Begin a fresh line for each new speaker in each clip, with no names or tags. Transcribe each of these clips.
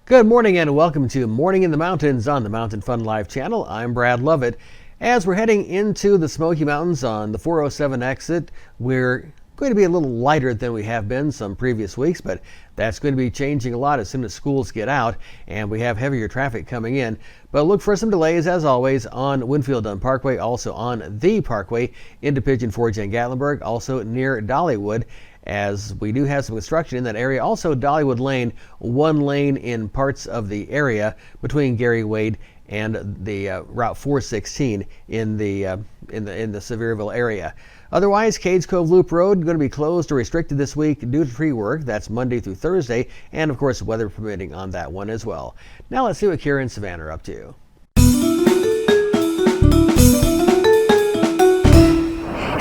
Good morning and welcome to Morning in the Mountains on the Mountain Fun Live channel. I'm Brad Lovett. As we're heading into the Smoky Mountains on the 407 exit, we're going to be a little lighter than we have been some previous weeks, but that's going to be changing a lot as soon as schools get out and we have heavier traffic coming in. But look for some delays as always on Winfield Dunn Parkway, also on the Parkway into Pigeon Forge and Gatlinburg, also near Dollywood, as we do have some construction in that area. Also Dollywood Lane, one lane in parts of the area between Gary Wade and the Route 416 in the Sevierville area. Otherwise, Cades Cove Loop Road going to be closed or restricted this week due to tree work. That's Monday through Thursday, and of course weather permitting on that one as well. Now let's see what Kira and Savannah are up to.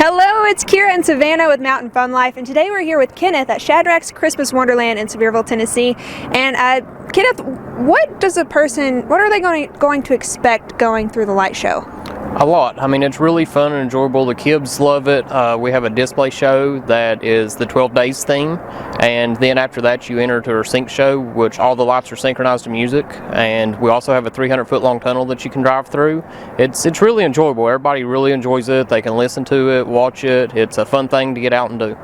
Hello, it's Kira and Savannah with Mountain Fun Life, and today we're here with Kenneth at Shadrack's Christmas Wonderland in Sevierville, Tennessee. And Kenneth, what are they going to expect going through the light show?
A lot. I mean, it's really fun and enjoyable. The kids love it. We have a display show that is the 12 Days theme, and then after that you enter to our sync show, which all the lights are synchronized to music, and we also have a 300-foot long tunnel that you can drive through. It's really enjoyable. Everybody really enjoys it. They can listen to it, watch it. It's a fun thing to get out and do.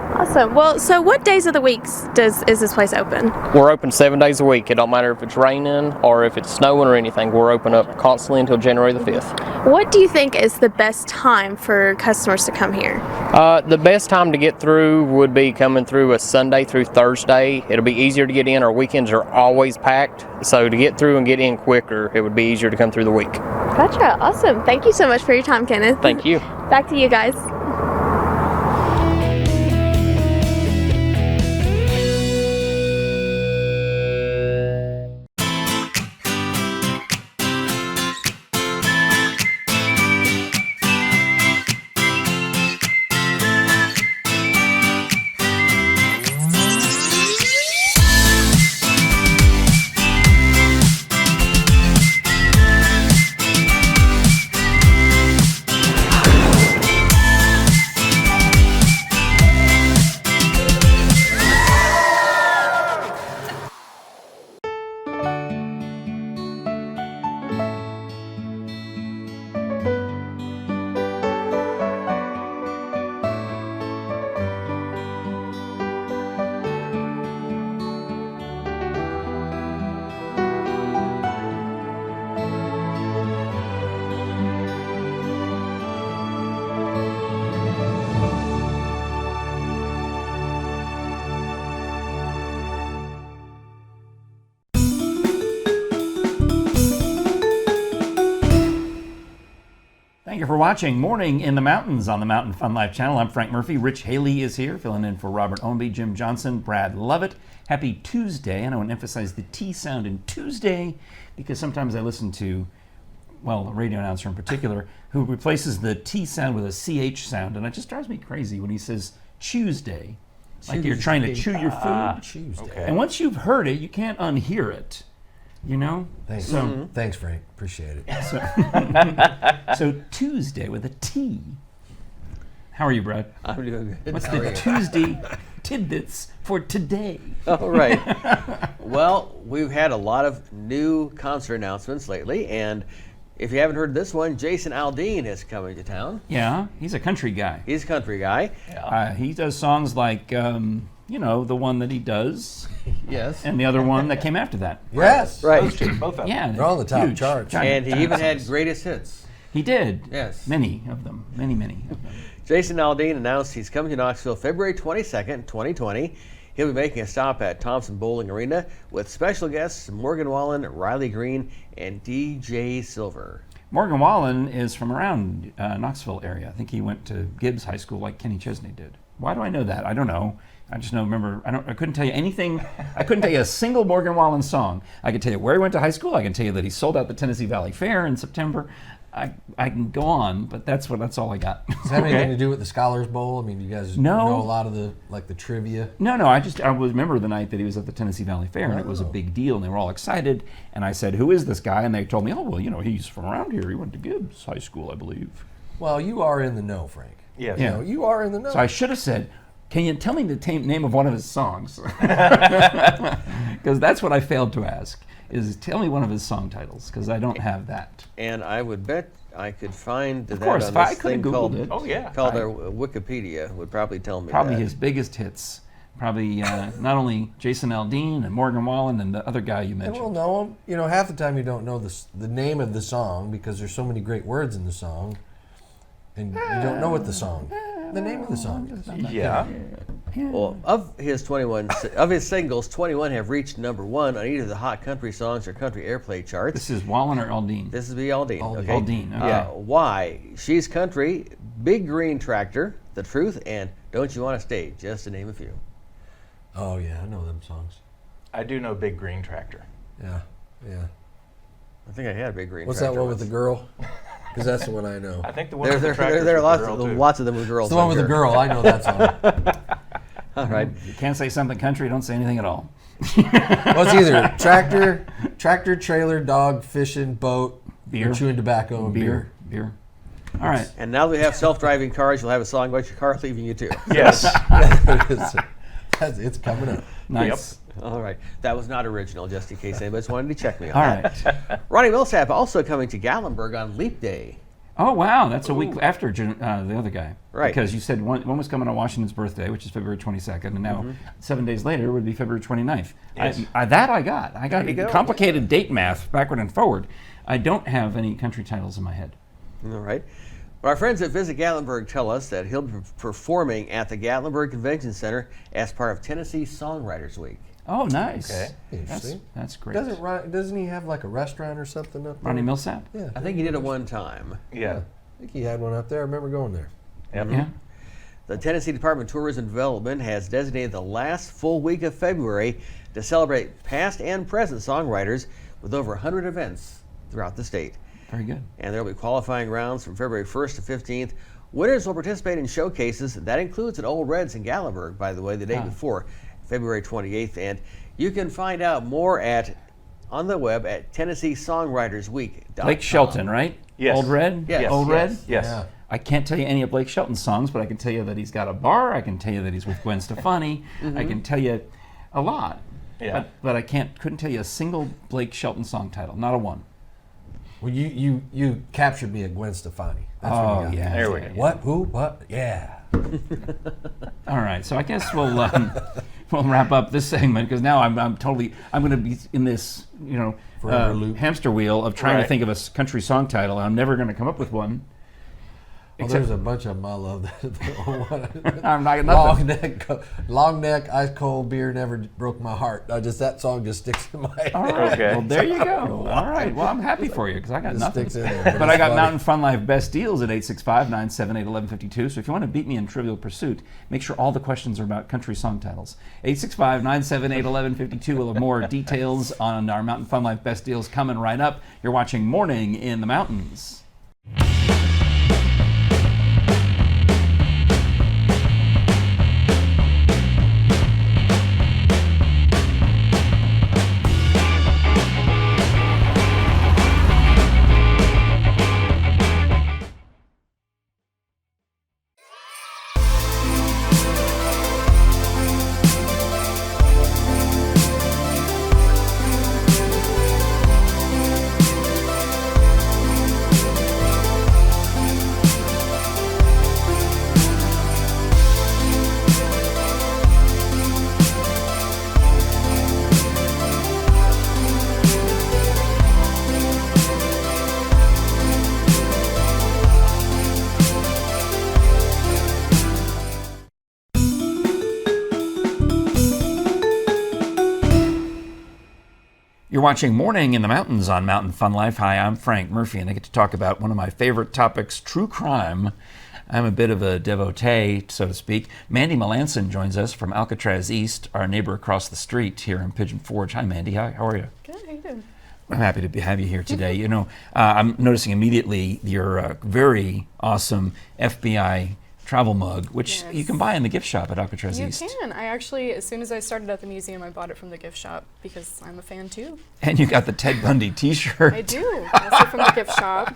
Awesome. Well, so what days of the week is this place open?
We're open 7 days a week. It don't matter if it's raining or if it's snowing or anything. We're open up constantly until January the 5th.
What do you think is the best time for customers to come here?
The best time to get through would be coming through a Sunday through Thursday. It'll be easier to get in. Our weekends are always packed. So to get through and get in quicker, it would be easier to come through the week.
Gotcha. Awesome. Thank you so much for your time, Kenneth.
Thank you.
Back to you guys.
Thank you for watching Morning in the Mountains on the Mountain Fun Life channel. I'm Frank Murphy. Rich Haley is here, filling in for Robert Ownby, Jim Johnson, Brad Lovett. Happy Tuesday, and I want to emphasize the T sound in Tuesday because sometimes I listen to, well, a radio announcer in particular, who replaces the T sound with a CH sound, and it just drives me crazy when he says Tuesday, like you're trying to chew your food.
Tuesday.
Okay. And once you've heard it, you can't unhear it. You know?
Thanks. Thanks, Frank. Appreciate it.
So Tuesday with a T. How are you, Brad?
I'm doing good.
What's the Tuesday tidbits for today?
All right. Well, we've had a lot of new concert announcements lately, and if you haven't heard this one, Jason Aldean is coming to town.
Yeah, he's a country guy.
He's a country guy.
He does songs like, the one that he does.
Yes.
And the other one that came after that.
Yes.
Right.
Both of them. Yeah.
They're on the top
huge,
charts.
giant
And he even had
songs.
greatest hits.
He did.
Yes.
Many of them. Many of them.
Jason Aldean announced he's coming to Knoxville February 22nd, 2020. He'll be making a stop at Thompson Bowling Arena with special guests Morgan Wallen, Riley Green, and DJ Silver.
Morgan Wallen is from around Knoxville area. I think he went to Gibbs High School like Kenny Chesney did. Why do I know that? I don't know. I just remember, I couldn't tell you anything. I couldn't tell you a single Morgan Wallen song. I could tell you where he went to high school. I can tell you that he sold out the Tennessee Valley Fair in September. I can go on, but that's all I got.
Does that have anything to do with the Scholars Bowl? I mean, you guys know a lot of the trivia?
No, I remember the night that he was at the Tennessee Valley Fair, and it was a big deal, and they were all excited. And I said, "Who is this guy?" And they told me, "Oh, well, he's from around here. He went to Gibbs High School, I believe."
Well, you are in the know, Frank.
Yes.
You are in the know.
So I should have said, Can you tell me the name of one of his songs? Because that's what I failed to ask, is tell me one of his song titles, because I don't have that.
And I would bet I could find
Of
that
course,
on
if I
this
could have
thing called,
Googled it.
Oh, yeah.
called our Wikipedia would probably tell me
Probably
that.
his biggest hits. Probably not only Jason Aldean and Morgan Wallen and the other guy you
And
mentioned.
we'll know them. You know, half the time you don't know the name of the song because there's so many great words in the song, and you don't know what the name of the song is.
Yeah.
Well, of his singles, 21 have reached #1 on either the Hot Country Songs or Country Airplay charts.
This is Wallen or Aldean?
This is the Aldean. Okay.
Aldean, okay.
Yeah. Why? She's Country, Big Green Tractor, The Truth, and Don't You Want to Stay, just to name a few.
Oh yeah, I know them songs.
I do know Big Green Tractor.
Yeah.
I think I had a Big Green
What's
Tractor.
that one with the girl? Because that's the one I know.
I think the one
There,
with the
there,
tractor
there are
is with the girl, too.
lots of them with girls.
It's the one with the
I'm sure.
girl. I know that song.
All right.
You can't say something country, don't say anything at all.
Well, it's either tractor, trailer, dog, fishing, boat,
Beer.
or chewing tobacco, and beer.
Beer. All right.
And now that we have self-driving cars, you'll have a song about your car leaving you too.
Yes.
It's coming up.
Nice.
All right. That was not original, just in case anybody's wanted to check me on
All
that.
right.
Ronnie Millsap also coming to Gatlinburg on Leap Day.
Oh, wow. That's a week after the other guy.
Right.
Because you said one was coming on Washington's birthday, which is February 22nd, and now 7 days later would be February 29th.
Yes.
I got
you go.
complicated date math backward and forward. I don't have any country titles in my head.
All right. But our friends that visit Gatlinburg tell us that he'll be performing at the Gatlinburg Convention Center as part of Tennessee Songwriters Week.
Oh, nice.
Okay.
Interesting.
That's great.
Doesn't he have like a restaurant or something up there?
Ronnie Millsap?
Yeah.
I think he did it one time.
Yeah.
I think he had one up there. I remember going there.
Yep.
Yeah.
The Tennessee Department of Tourism and Development has designated the last full week of February to celebrate past and present songwriters with over 100 events throughout the state.
Very good.
And there will be qualifying rounds from February 1st to 15th. Winners will participate in showcases. That includes at Old Reds in Gatlinburg, by the way, the day before, February 28th. And you can find out more on the web at TennesseeSongwritersWeek.com.
Blake Shelton, right?
Yes.
Old Red?
Yes.
Old Red?
Yes.
Yeah.
I can't tell you any of Blake Shelton's songs, but I can tell you that he's got a bar. I can tell you that he's with Gwen Stefani. I can tell you a lot.
Yeah.
But I couldn't tell you a single Blake Shelton song title. Not a one.
Well, you captured me at Gwen Stefani. That's what
Oh,
you got.
yeah.
There we go.
What? Who? What? Yeah.
All right, so I guess we'll wrap up this segment because now I'm going to be in this
Forever loop.
hamster wheel of trying to
Right.
think of a country song title. I'm never going to come up with one.
Well, there's a bunch of them I love.
I'm not nothing.
Long neck, ice cold beer never broke my heart. That song just sticks in my head.
All right,
Okay.
well there you go. All right, well I'm happy for you because I got
Just
nothing.
sticks in there.
But I got
It's
Mountain Fun Life best deals at 865-978-1152. So if you want to beat me in Trivial Pursuit, make sure all the questions are about country song titles. 865-978-1152. We'll have more details on our Mountain Fun Life best deals coming right up. You're watching Morning in the Mountains. You're watching Morning in the Mountains on Mountain Fun Life. Hi, I'm Frank Murphy, and I get to talk about one of my favorite topics, true crime. I'm a bit of a devotee, so to speak. Mandy Melanson joins us from Alcatraz East, our neighbor across the street here in Pigeon Forge. Hi, Mandy. How are you?
Good, how you doing?
I'm happy to have you here today. You know, I'm noticing immediately your very awesome FBI travel mug, which
Yes.
you can buy in the gift shop at Alcatraz
You
East.
can. I actually, as soon as I started at the museum, I bought it from the gift shop because I'm a fan too.
And you got the Ted Bundy T-shirt.
I do. Also from the gift shop.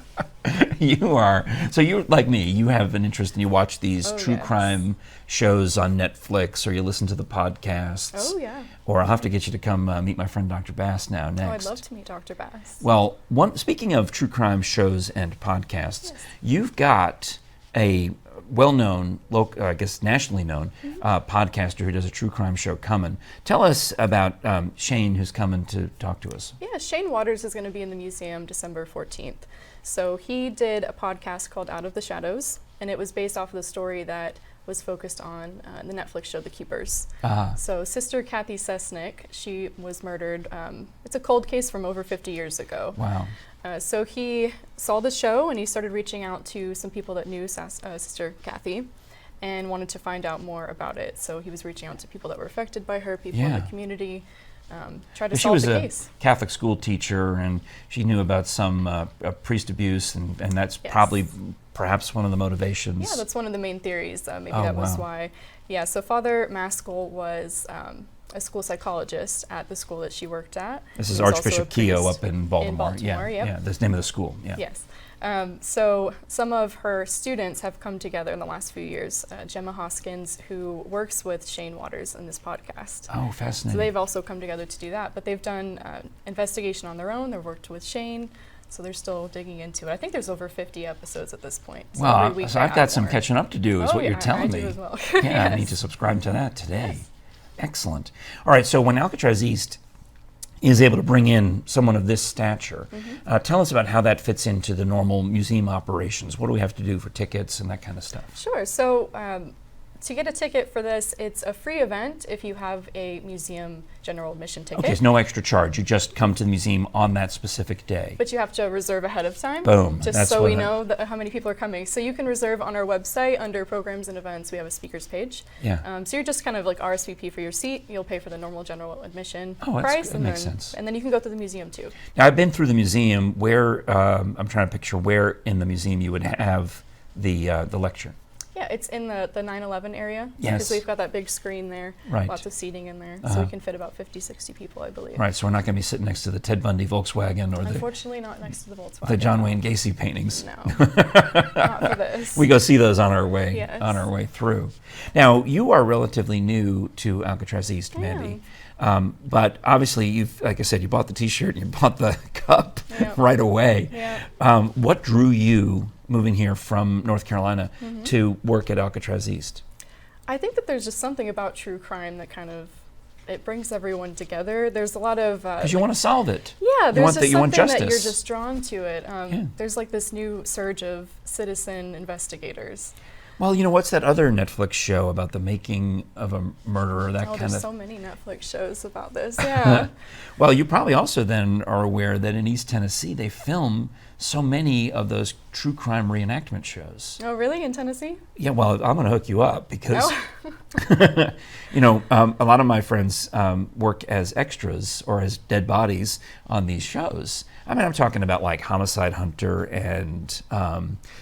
You are. So you're like me. You have an interest and you watch these true
yes.
crime shows on Netflix, or you listen to the podcasts.
Oh, yeah.
Or I'll have to get you to come meet my friend Dr. Bass now next.
Oh, I'd love to meet Dr. Bass.
Well, speaking of true crime shows and podcasts, you've got a well-known, I guess nationally known, podcaster who does a true crime show coming. Tell us about Shane, who's coming to talk to us.
Yeah, Shane Waters is going to be in the museum December 14th. So he did a podcast called Out of the Shadows, and it was based off of the story that was focused on the Netflix show The Keepers. So Sister Kathy Sesnick, she was murdered. It's a cold case from over 50 years ago.
Wow.
So he saw the show and he started reaching out to some people that knew Sister Kathy and wanted to find out more about it. So he was reaching out to people that were affected by her, people in the community, try to solve the case.
She was a Catholic school teacher, and she knew about some priest abuse, and that's probably perhaps one of the motivations.
Yeah, that's one of the main theories. Maybe that was why. Yeah, so Father Maskell was a school psychologist at the school that she worked at.
This is
He was
Archbishop
also a
Keogh
priest
up in Baltimore.
In Baltimore,
yeah, that's the name of the school. Yeah.
Yes. So some of her students have come together in the last few years. Gemma Hoskins, who works with Shane Waters in this podcast.
Oh, fascinating.
So they've also come together to do that, but they've done investigation on their own. They've worked with Shane, so they're still digging into it. I think there's over 50 episodes at this point. So
well,
every week
so
they
I've got
add
some
more.
catching up to do, is what you're telling
I
me.
do as well.
Yeah, I need to subscribe to that today.
Yes.
Excellent. All right, so when Alcatraz East is able to bring in someone of this stature, tell us about how that fits into the normal museum operations. What do we have to do for tickets and that kind of stuff?
Sure. So to get a ticket for this, it's a free event if you have a museum general admission ticket.
Okay, so no extra charge. You just come to the museum on that specific day.
But you have to reserve ahead of time.
Boom.
Just
That's
so
what
we know how many people are coming. So you can reserve on our website under programs and events. We have a speakers page.
Yeah.
So you're just kind of like RSVP for your seat. You'll pay for the normal general admission
That
price. And
makes
then,
sense.
And then you can go to the museum too.
Now, I've been through the museum. Where I'm trying to picture where in the museum you would have the lecture.
Yeah, it's in the 9/11 area.
Yes.
Because we've got that big screen there.
Right.
Lots of seating in there. So we can fit about 50, 60 people, I believe.
Right, so we're not going to be sitting next to the Ted Bundy Volkswagen or
Unfortunately, not next to the Volkswagen.
the John Wayne Gacy paintings.
No, not for this.
We go see those on our way
Yes.
through. Now, you are relatively new to Alcatraz East, Mandy. But obviously, like I said, you bought the T-shirt, you bought the cup right away.
Yeah.
What drew you moving here from North Carolina to work at Alcatraz East?
I think that there's just something about true crime that kind of it brings everyone together. There's a lot of
Because you want to solve it.
yeah, there's just
you want
something that you're
justice.
just drawn to it. There's like this new surge of citizen investigators.
Well, you know, what's that other Netflix show about the making of a murderer? That kind
There's
of.
so many Netflix shows about this. Yeah.
Well, you probably also then are aware that in East Tennessee they film so many of those true crime reenactment shows.
Oh, really? In Tennessee?
Yeah, well, I'm going to hook you up because,
No.
you know, a lot of my friends work as extras or as dead bodies on these shows. I mean, I'm talking about like Homicide Hunter and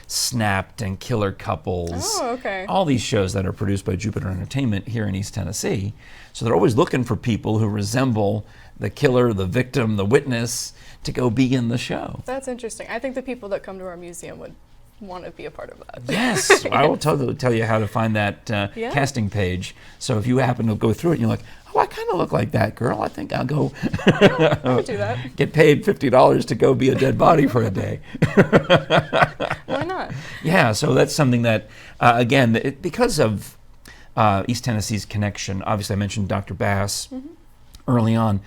Snapped and Killer Couples.
Oh, okay.
All these shows that are produced by Jupiter Entertainment here in East Tennessee. So they're always looking for people who resemble the killer, the victim, the witness to go be in the show.
That's interesting. I think the people that come to our museum would want to be a part of that.
Yes, I will tell you how to find that casting page. So if you happen to go through it and you're like, oh, I kind of look like that girl, I think I'll go
I could do that.
get paid $50 to go be a dead body for a day.
Why not?
Yeah, so that's something that, again, because of East Tennessee's connection, obviously I mentioned Dr. Bass early on,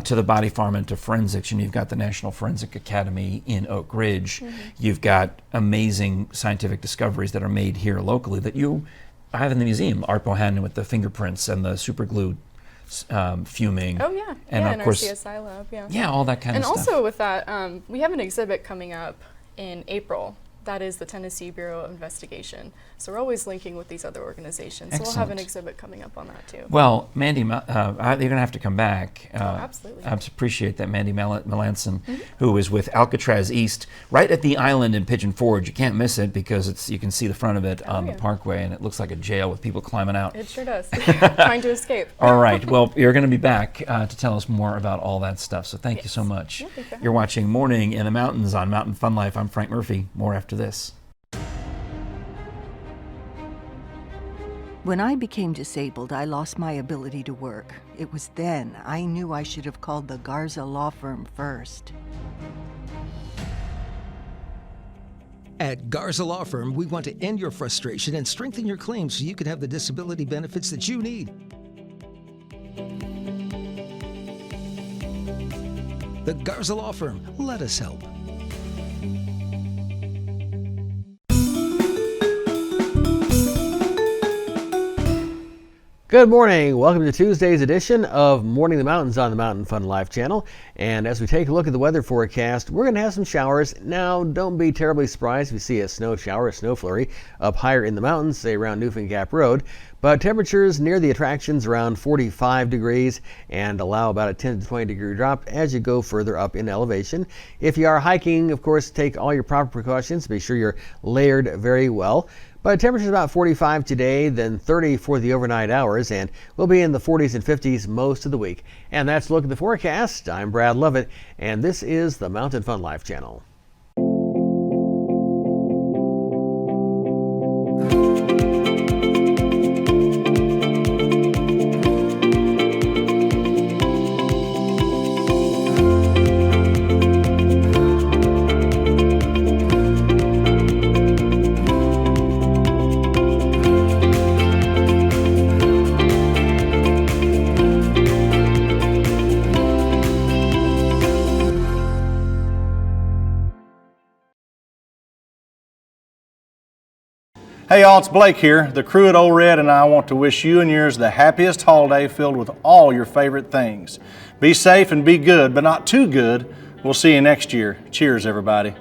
to the body farm and to forensics. And you've got the National Forensic Academy in Oak Ridge. You've got amazing scientific discoveries that are made here locally that you have in the museum. Art Bohannon with the fingerprints and the super glue fuming.
Oh, yeah.
And
yeah,
of
in
course,
our CSI lab, yeah.
Yeah, all that kind
And
of stuff.
also with that, we have an exhibit coming up in April that is the Tennessee Bureau of Investigation. So we're always linking with these other organizations. So we'll have an exhibit coming up on that too.
Well, Mandy, you're going to have to come back.
Absolutely.
I appreciate that, Mandy Melanson, who is with Alcatraz East, right at the island in Pigeon Forge. You can't miss it because you can see the front of it on the parkway, and it looks like a jail with people climbing out.
It sure does. Trying to escape.
All right. Well, you're going to be back to tell us more about all that stuff. So thank you so much.
Yeah, thanks for having
You're
me.
watching Morning in the Mountains on Mountain Fun Life. I'm Frank Murphy. More after this.
When I became disabled, I lost my ability to work. It was then I knew I should have called the Garza Law Firm first.
At Garza Law Firm, we want to end your frustration and strengthen your claims so you can have the disability benefits that you need. The Garza Law Firm. Let us help.
Good morning. Welcome to Tuesday's edition of Morning in the Mountains on the Mountain Fun Life channel. And as we take a look at the weather forecast, we're going to have some showers. Now, don't be terribly surprised if you see a snow shower, a snow flurry up higher in the mountains, say around Newfound Gap Road. But temperatures near the attractions around 45 degrees and allow about a 10 to 20 degree drop as you go further up in elevation. If you are hiking, of course, take all your proper precautions. Be sure you're layered very well. But temperatures about 45 today, then 30 for the overnight hours, and we'll be in the 40s and 50s most of the week. And that's a look at the forecast. I'm Brad Lovett, and this is the Mountain Fun Life channel.
Hey y'all, it's Blake here. The crew at Old Red and I want to wish you and yours the happiest holiday filled with all your favorite things. Be safe and be good, but not too good. We'll see you next year. Cheers, everybody.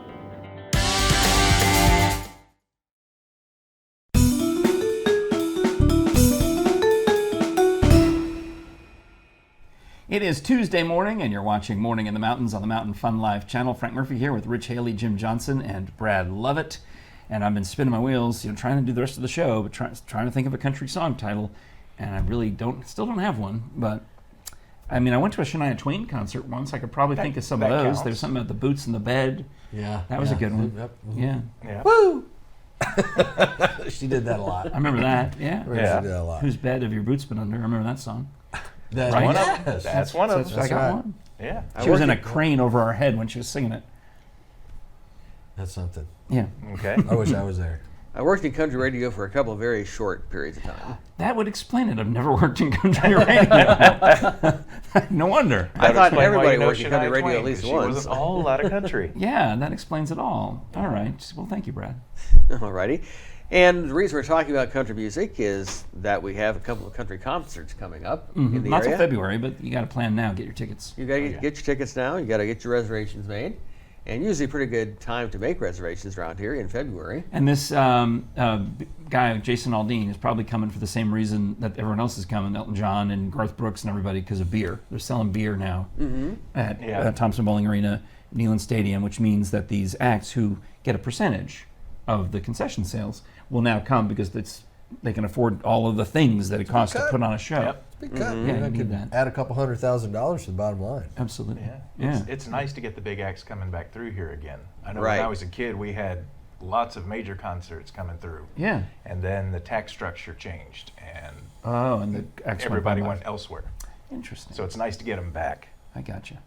It is Tuesday morning, and you're watching Morning in the Mountains on the Mountain Fun Life channel. Frank Murphy here with Rich Haley, Jim Johnson, and Brad Lovett. And I've been spinning my wheels, trying to do the rest of the show, but trying to think of a country song title, and I really still don't have one. But I mean, I went to a Shania Twain concert once. I could probably think of some of those.
Counts.
There's something about the boots in the bed.
Yeah.
That was a good one.
Yep.
Yeah.
Woo! She did that a lot.
I remember that. Yeah.
She did that a lot.
Whose bed have your boots been under? I remember that song.
That's
Right?
one of
Yes. That's one of them.
I got
right.
one.
Yeah.
She was in a crane over our head when she was singing it.
That's something.
Yeah.
Okay.
I wish I was there.
I worked in country radio for a couple of very short periods of time.
That would explain it. I've never worked in country radio. No wonder.
I thought
Explain why
everybody
you know
worked in country
Shania
radio
Twain,
at least
'cause
once.
She was a whole lot of country.
Yeah, that explains it all. All right. Well, thank you, Brad.
Alrighty. And the reason we're talking about country music is that we have a couple of country concerts coming up in the
Not till
area.
February, but you got to plan now. Get your tickets.
You got to get your tickets now. You got to get your reservations made. And usually a pretty good time to make reservations around here in February.
And this guy, Jason Aldean, is probably coming for the same reason that everyone else is coming, Elton John and Garth Brooks and everybody, because of beer. They're selling beer now at Thompson Bowling Arena, Neyland Stadium, which means that these acts who get a percentage of the concession sales will now come because they can afford all of the things that it costs to put on a show.
Yep.
Big cut.
Yeah, you
I
need
could
that.
add a couple $100,000 to the bottom line.
Absolutely.
Yeah. It's nice to get the big acts coming back through here again. I know
Right.
when I was a kid, we had lots of major concerts coming through.
Yeah.
And then the tax structure changed, and
Oh, and the acts
everybody
went
went
by.
elsewhere.
Interesting.
So it's nice to get them back.
I gotcha.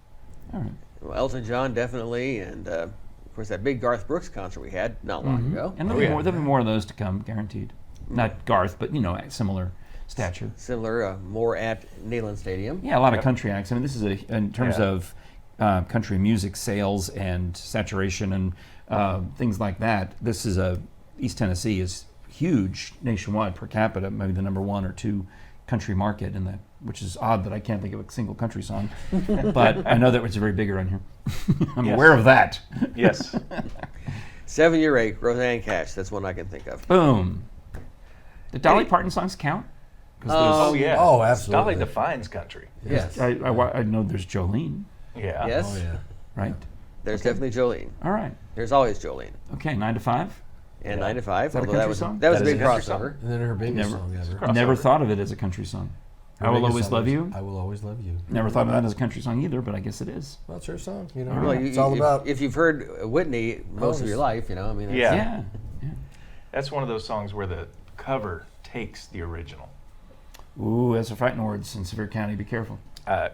All right.
Well, Elton John definitely, and of course that big Garth Brooks concert we had not long ago.
And there'll be more of those to come, guaranteed. Not Garth, but similar stature.
Similar, more at Neyland Stadium.
Yeah, a lot of country acts. I mean, this is in terms of country music sales and saturation and things like that. This is East Tennessee is huge nationwide per capita, maybe the number 1 or 2 country market in that, which is odd that I can't think of a single country song. But I know that it's very big around here. I'm aware of that.
Yes.
7-Year Ache, Roseanne Cash. That's one I can think of.
Boom. The Dolly Parton songs count? 'Cause
Oh, yeah.
Oh, absolutely.
Dolly defines country.
Yes.
I know there's Jolene,
Yeah.
Yes.
Oh, yeah.
right?
There's definitely Jolene.
All right.
There's always Jolene.
Okay, 9 to 5.
And 9 to 5.
that a
although
country
was
song?
that was
That
a
is
big
a country
crossover.
And then her biggest
Never-
song ever.
Crossover.
Never thought of it as a country song.
Her
I Will
biggest
Always
song
Love
was
You.
I Will Always Love You.
Never thought of that as a country song either, but I guess it is.
Well, it's her song. You know,
All right.
it's all about.
If you've heard Whitney most of your life, you know, I mean,
Yeah.
Yeah.
That's one of those songs where the cover takes the original.
Ooh, that's a fighting words in Sevier County. Be careful.
I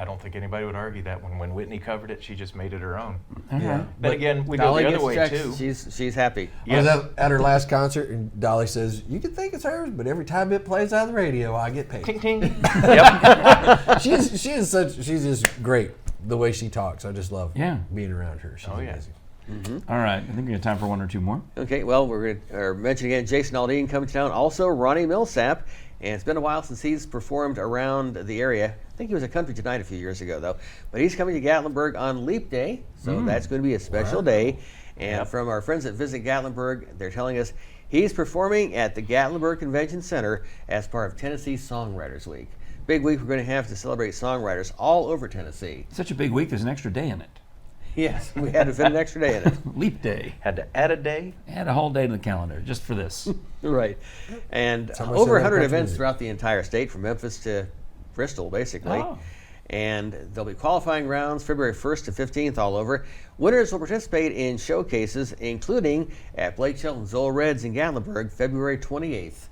don't think anybody would argue that when Whitney covered it, she just made it her own.
All
Yeah.
right.
But again, we go
Dolly
the other
gets
way
checks.
too.
She's happy.
I was at her last concert, and Dolly says, "You can think it's hers, but every time it plays on the radio, I get paid."
Ting ting. Yep.
She's just great the way she talks. I just love
Yeah.
being around her. She's
Oh, yeah.
amazing.
All right. I think we have time for one or two more.
Okay, well, we're going to mention again Jason Aldean coming to town. Also, Ronnie Millsap. And it's been a while since he's performed around the area. I think he was at Country Tonight a few years ago, though. But he's coming to Gatlinburg on Leap Day, so that's going to be a special day. And from our friends at Visit Gatlinburg, they're telling us he's performing at the Gatlinburg Convention Center as part of Tennessee Songwriters Week. Big week we're going to have to celebrate songwriters all over Tennessee.
Such a big week, there's an extra day in it.
Yes, we had to fit an extra day in it.
Leap Day.
Had to add a day.
Add a whole day to the calendar just for this.
Right. And
how much
over
they
100
love
events
music.
throughout the entire state, from Memphis to Bristol, basically.
Oh.
And there'll be qualifying rounds February 1st to 15th all over. Winners will participate in showcases, including at Blake Shelton Zoll Reds in Gatlinburg, February 28th.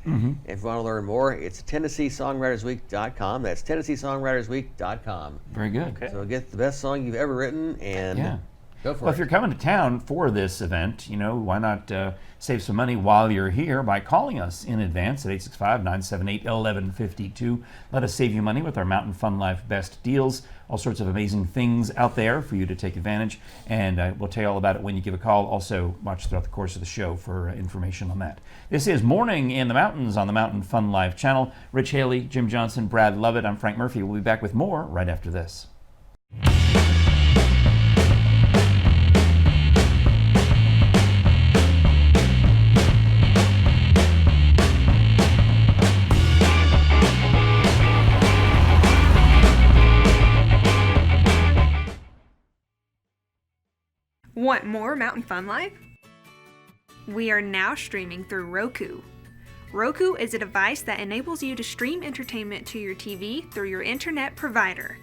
If you want to learn more, it's TennesseeSongwritersWeek.com. That's TennesseeSongwritersWeek.com.
Very good.
Okay.
So get the best song you've ever written and
Yeah.
go for
Well,
it.
if you're coming to town for this event, you know, why not save some money while you're here by calling us in advance at 865-978-1152. Let us save you money with our Mountain Fun Life Best Deals. All sorts of amazing things out there for you to take advantage, and we'll tell you all about it when you give a call. Also, watch throughout the course of the show for information on that. This is Morning in the Mountains on the Mountain Fun Life channel. Rich Haley, Jim Johnson, Brad Lovett. I'm Frank Murphy. We'll be back with more right after this.
Want more Mountain Fun Life? We are now streaming through Roku. Roku is a device that enables you to stream entertainment to your TV through your internet provider.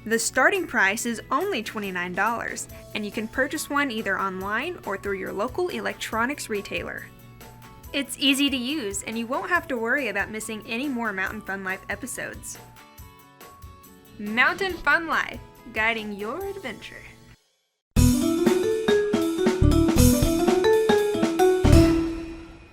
The starting price is only $29, and you can purchase one either online or through your local electronics retailer. It's easy to use, and you won't have to worry about missing any more Mountain Fun Life episodes. Mountain Fun Life, guiding your adventure.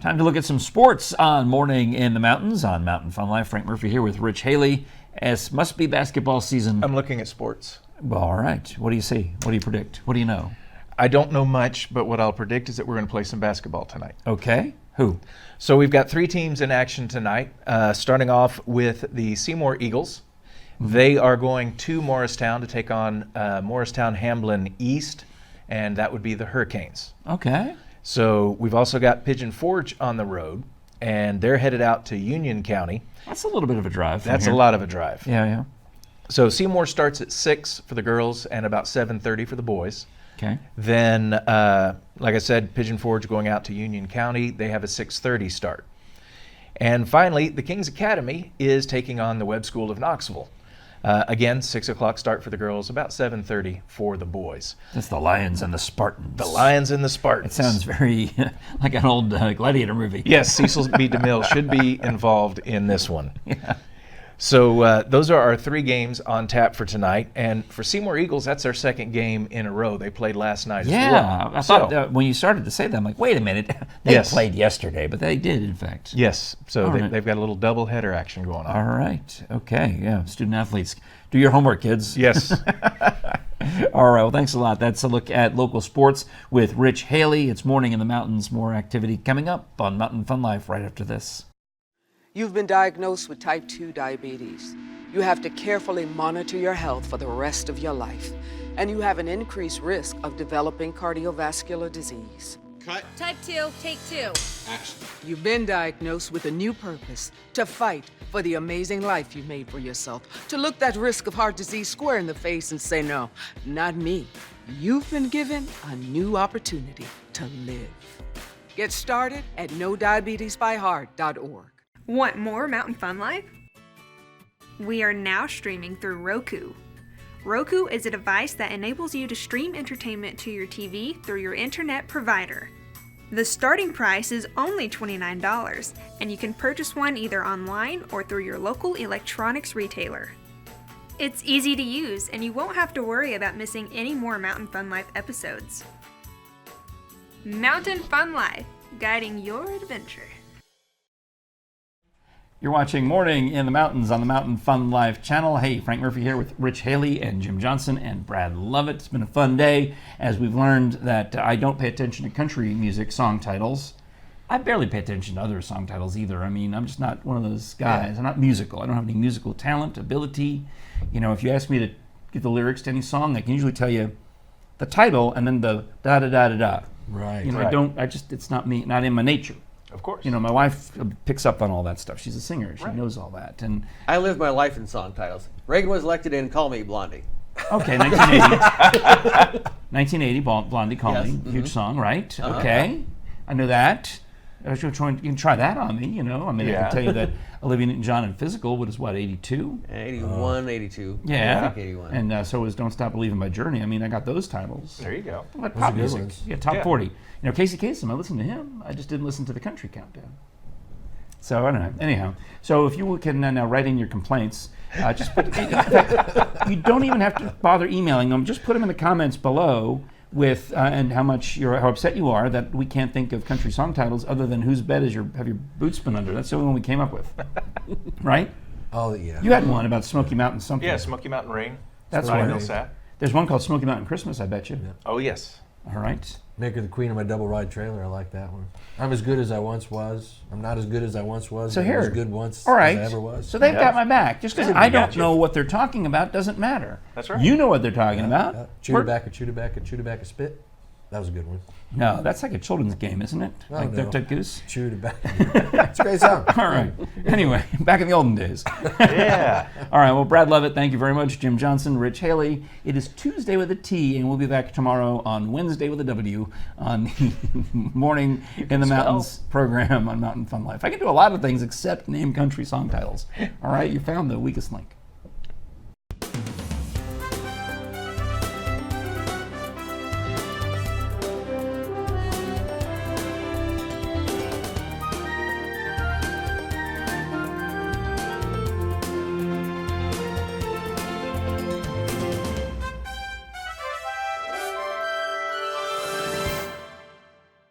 Time to look at some sports on Morning in the Mountains on Mountain Fun Life. Frank Murphy here with Rich Haley. As must be basketball season.
I'm looking at sports.
Well, all right. What do you see? What do you predict? What do you know?
I don't know much, but what I'll predict is that we're going to play some basketball tonight.
Okay. Who?
So we've got 3 teams in action tonight, starting off with the Seymour Eagles. They are going to Morristown to take on Morristown Hamblin East, and that would be the Hurricanes.
Okay.
So we've also got Pigeon Forge on the road, and they're headed out to Union County.
That's a little bit of a drive.
That's a lot of a drive.
Yeah, yeah.
So Seymour starts at 6 for the girls and about 7:30 for the boys.
Okay.
Then, like I said, Pigeon Forge going out to Union County. They have a 6:30 start. And finally, the King's Academy is taking on the Webb School of Knoxville. Again, 6 o'clock start for the girls, about 7:30 for the boys.
That's the Lions and the Spartans.
The Lions and the Spartans.
It sounds very like an old gladiator movie.
Yes, Cecil B. DeMille should be involved in this one. Yeah. So those are our 3 games on tap for tonight. And for Seymour Eagles, that's their 2nd game in a row. They played last night as well.
Yeah, I thought when you started to say that, I'm like, wait a minute. They
Yes.
played yesterday, but they did, in fact.
Yes, so
All right.
they've got a little double-header action going on.
All right. Okay, yeah. Student athletes, do your homework, kids.
Yes.
All right, well, thanks a lot. That's a look at local sports with Rich Haley. It's Morning in the Mountains. More activity coming up on Mountain Fun Life right after this.
You've been diagnosed with type 2 diabetes. You have to carefully monitor your health for the rest of your life. and you have an increased risk of developing cardiovascular disease.
Cut.
Type 2, take 2.
Action.
You've been diagnosed with a new purpose, to fight for the amazing life you made for yourself, to look that risk of heart disease square in the face and say, no, not me. You've been given a new opportunity to live. Get started at NoDiabetesByHeart.org.
Want more Mountain Fun Life? We are now streaming through Roku. Roku is a device that enables you to stream entertainment to your TV through your internet provider. The starting price is only $29, and you can purchase one either online or through your local electronics retailer. It's easy to use, and you won't have to worry about missing any more Mountain Fun Life episodes. Mountain Fun Life, guiding your adventure.
You're watching Morning in the Mountains on the Mountain Fun Life channel. Hey, Frank Murphy here with Rich Haley and Jim Johnson and Brad Lovett. It's been a fun day as we've learned that I don't pay attention to country music song titles. I barely pay attention to other song titles either. I mean, I'm just not one of those guys. I'm not musical. I don't have any musical talent, ability. You know, if you ask me to get the lyrics to any song, I can usually tell you the title and then the da-da-da-da-da.
Right.
You know, it's not me, not in my nature.
Of course.
You know, my wife picks up on all that stuff. She's a singer. She knows all that. And
I live my life in song titles. Reagan was elected in Call Me Blondie.
Okay, 1980. 1980, Blondie, Call
Yes.
Me.
Mm-hmm.
Huge song, right? Okay. I know that. You can try that on me, you know. I mean, I can tell you that Olivia Newton-John in Physical was what, 82?
81, 82.
Yeah.
I think 81.
And so was Don't Stop Believing by Journey. I mean, I got those titles.
There you go.
Like
Those
pop
are good
music.
ones.
Yeah, top
Yeah.
40. You know, Casey Kasem, I listened to him. I just didn't listen to the country countdown. So, I don't know. Anyhow, so if you can now write in your complaints, just put, in fact, you don't even have to bother emailing them. Just put them in the comments below with and how upset you are that we can't think of country song titles other than Whose Bed Is Have Your Boots Been Under? That's the only one we came up with. Right?
Oh, yeah.
You had one about Smoky Mountain something.
Yeah, Smoky Mountain Rain.
That's
Ryan
right.
Millsap.
There's one called Smoky Mountain Christmas, I bet you.
Yeah.
Oh, yes.
All right.
Make Her the Queen of My Double Ride Trailer. I like that one. I'm as good as I once was. I'm not as good as I once was.
So
but
here.
I'm as good once
All right.
as I ever was.
So they've got my back. Just because
Yeah,
I
we got
don't
you.
know what they're talking about doesn't matter.
That's right.
You know what they're talking about.
Chewed-a-back, chewed-a-back, spit. That was a good one.
No, that's like a children's game, isn't it?
Oh,
Like
no.
Duck Duck Goose?
Chewed-a-back. It's a great song.
All right. Anyway, back in the olden days.
Yeah.
All right. Well, Brad Lovett, thank you very much. Jim Johnson, Rich Haley. It is Tuesday with a T, and we'll be back tomorrow on Wednesday with a W on the Morning in the Mountains program on Mountain Fun Life. I can do a lot of things except name country song titles. All right. You found the weakest link.